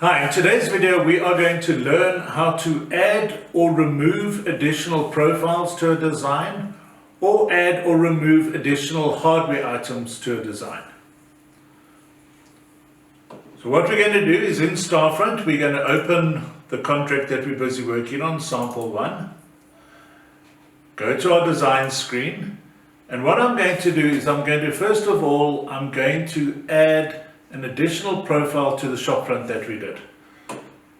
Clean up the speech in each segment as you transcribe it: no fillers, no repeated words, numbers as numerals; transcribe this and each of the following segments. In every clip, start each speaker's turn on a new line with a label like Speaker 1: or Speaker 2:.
Speaker 1: Hi, in today's video we are going to learn how to add or remove additional profiles to a design or add or remove additional hardware items to a design. So what we're going to do is in Starfront we're going to open the contract that we're busy working on, sample 1. Go to our design screen, and what I'm going to do is first of all I'm going to add an additional profile to the shopfront that we did.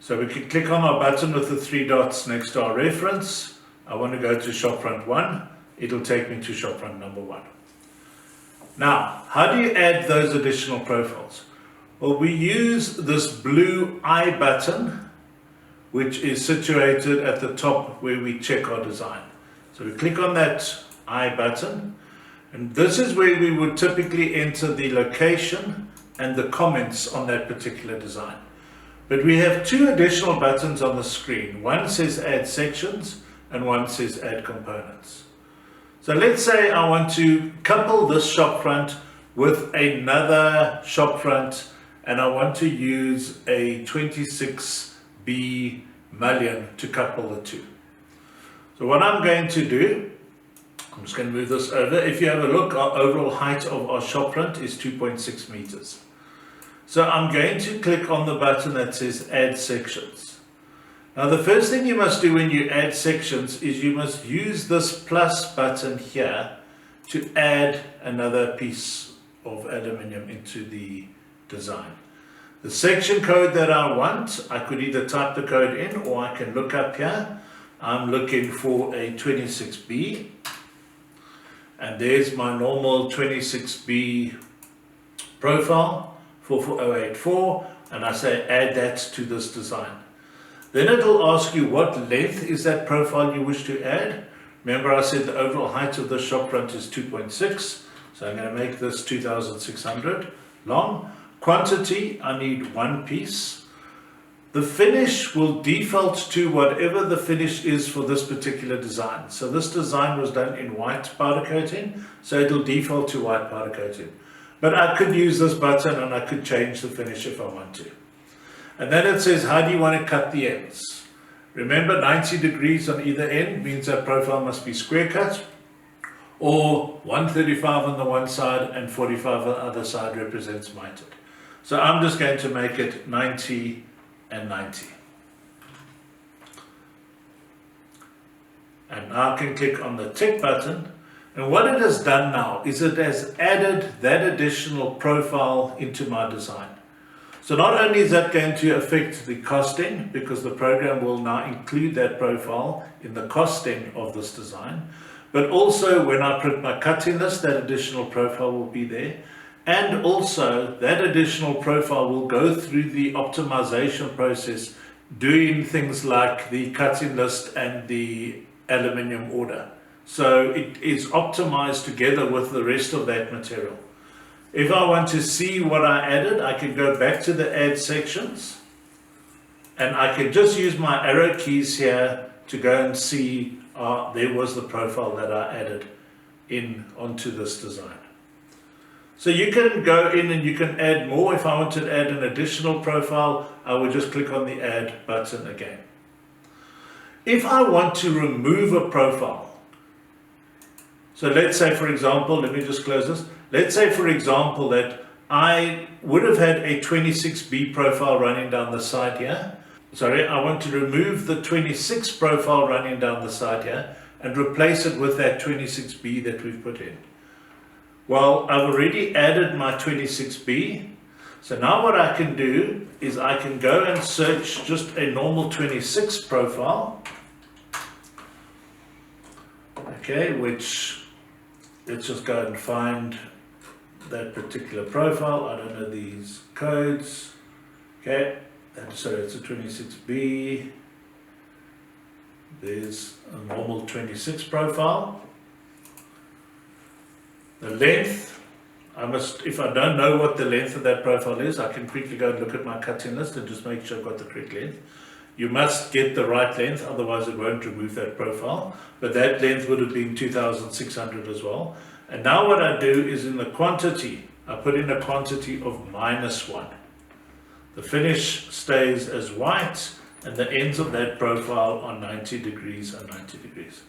Speaker 1: So we can click on our button with the 3 dots next to our reference. I want to go to shopfront 1. It'll take me to shopfront number 1. Now, how do you add those additional profiles? Well, we use this blue I button, which is situated at the top where we check our design. So we click on that I button, and this is where we would typically enter the location and the comments on that particular design. But we have 2 additional buttons on the screen. One says add sections and one says add components. So let's say I want to couple this shopfront with another shopfront, and I want to use a 26B mullion to couple the 2. So what I'm going to do, I'm just going to move this over. If you have a look, our overall height of our shopfront is 2.6 meters. So I'm going to click on the button that says add sections. Now the first thing you must do when you add sections is you must use this plus button here to add another piece of aluminium into the design. The section code that I want, I could either type the code in or I can look up here. I'm looking for a 26B, and there's my normal 26B profile. 44084, and I say add that to this design. Then it'll ask you what length is that profile you wish to add. Remember I said the overall height of the shopfront is 2.6, so I'm going to make this 2600 long. Quantity, I need 1 piece. The finish will default to whatever the finish is for this particular design. So this design was done in white powder coating, so it'll default to white powder coating. But I could use this button and I could change the finish if I want to. And then it says, how do you want to cut the ends? Remember, 90 degrees on either end means that profile must be square cut, or 135 on the one side and 45 on the other side represents mitered. So I'm just going to make it 90 and 90. And now I can click on the tick button. And what it has done now is it has added that additional profile into my design. So not only is that going to affect the costing, because the program will now include that profile in the costing of this design, but also when I print my cutting list, that additional profile will be there. And also that additional profile will go through the optimization process, doing things like the cutting list and the aluminium order. So it is optimized together with the rest of that material. If I want to see what I added, I can go back to the add sections, and I can just use my arrow keys here to go and see there was the profile that I added onto this design. So you can go in and you can add more. If I want to add an additional profile, I would just click on the add button again. If I want to remove a profile, so let's say, for example, let me just close this. Let's say, for example, that I would have had a 26B profile running down the side here. Sorry, I want to remove the 26 profile running down the side here and replace it with that 26B that we've put in. Well, I've already added my 26B. So now what I can do is I can go and search just a normal 26 profile. Okay, which... let's just go and find that particular profile. I don't know these codes. Okay, and so it's a 26B. There's a normal 26 profile. The length, if I don't know what the length of that profile is, I can quickly go and look at my cutting list and just make sure I've got the correct length. You must get the right length, otherwise it won't remove that profile. But that length would have been 2600 as well. And now what I do is in the quantity, I put in a quantity of -1. The finish stays as white, and the ends of that profile are 90 degrees and 90 degrees.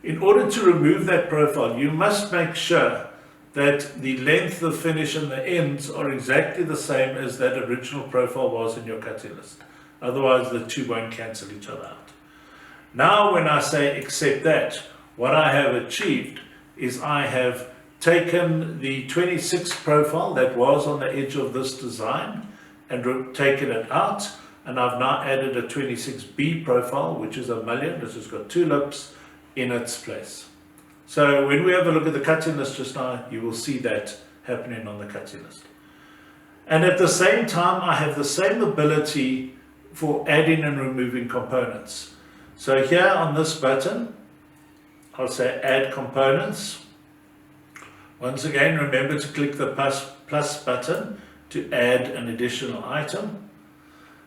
Speaker 1: In order to remove that profile, you must make sure that the length, the finish, and the ends are exactly the same as that original profile was in your cutting list. Otherwise, the two won't cancel each other out. Now, when I say accept that, what I have achieved is I have taken the 26 profile that was on the edge of this design and taken it out, and I've now added a 26B profile, which is a million. This has got two lips in its place. So when we have a look at the cutting list just now, you will see that happening on the cutting list. And at the same time, I have the same ability for adding and removing components. So here on this button, I'll say add components. Once again, remember to click the plus button to add an additional item.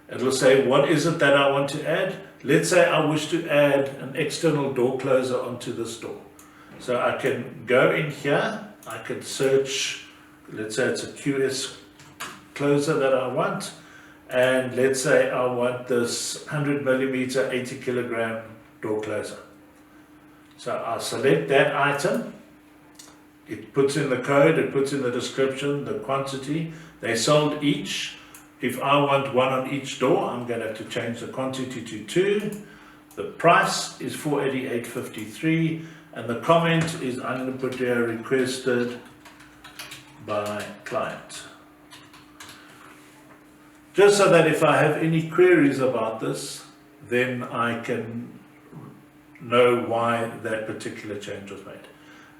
Speaker 1: It will say, what is it that I want to add? Let's say I wish to add an external door closer onto this door. So I can go in here, I can search, let's say it's a QS closer that I want, and let's say I want this 100mm 80 kilogram door closer. So I'll select that item, it puts in the code, it puts in the description, the quantity, they sold each. If I want one on each door, I'm going to have to change the quantity to 2. The price is $488.53, and the comment is I'm going to put here requested by client. Just so that if I have any queries about this, then I can know why that particular change was made.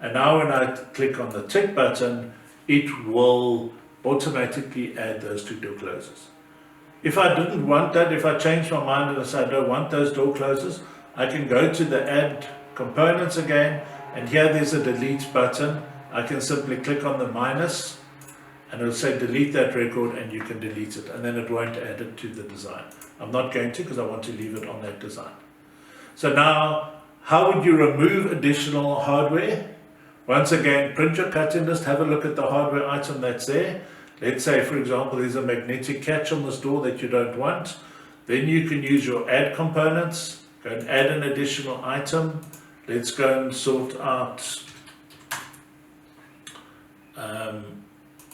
Speaker 1: And now when I click on the tick button, it will automatically add those two door closers. If I didn't want that, if I changed my mind and I said I don't want those door closers, I can go to the add components again, and here there's a delete button. I can simply click on the minus and it'll say delete that record, and you can delete it, and then it won't add it to the design. I'm not going to, because I want to leave it on that design. So now, how would you remove additional hardware? Once again, print your cutting list, have a look at the hardware item that's there. Let's say, for example, there's a magnetic catch on this door that you don't want. Then you can use your add components, go and add an additional item. Let's go and sort out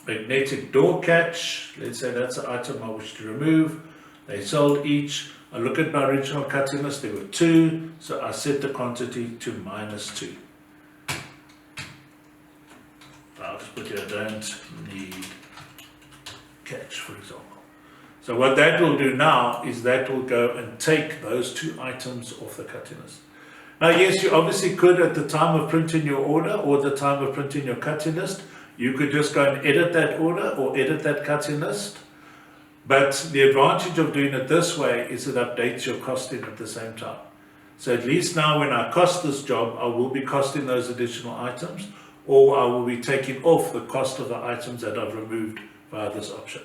Speaker 1: magnetic door catch. Let's say that's the item I wish to remove. They sold each. I look at my original cutting list, there were 2, so I set the quantity to -2. I'll just put here, don't need catch, for example. So what that will do now is that will go and take those 2 items off the cutting list. Now yes, you obviously could, at the time of printing your order or the time of printing your cutting list, you could just go and edit that order or edit that cutting list. But the advantage of doing it this way is it updates your costing at the same time. So at least now when I cost this job, I will be costing those additional items, or I will be taking off the cost of the items that I've removed via this option.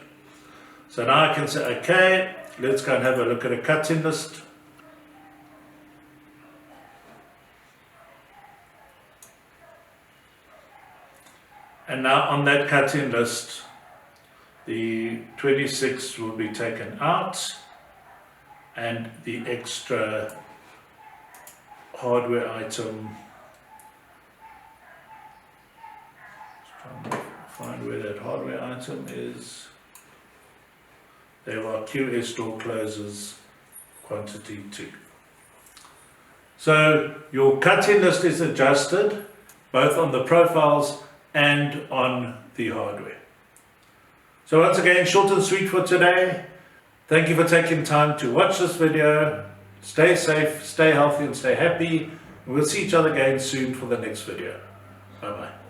Speaker 1: So now I can say, okay, let's go and have a look at a cutting list. And now on that cutting list, the 26 will be taken out, and the extra hardware item, just trying to find where that hardware item is. There are QS door closers, quantity 2. So your cutting list is adjusted both on the profiles and on the hardware. So once again, short and sweet for today. Thank you for taking time to watch this video. Stay safe, stay healthy, and stay happy. We'll see each other again soon for the next video. Bye-bye.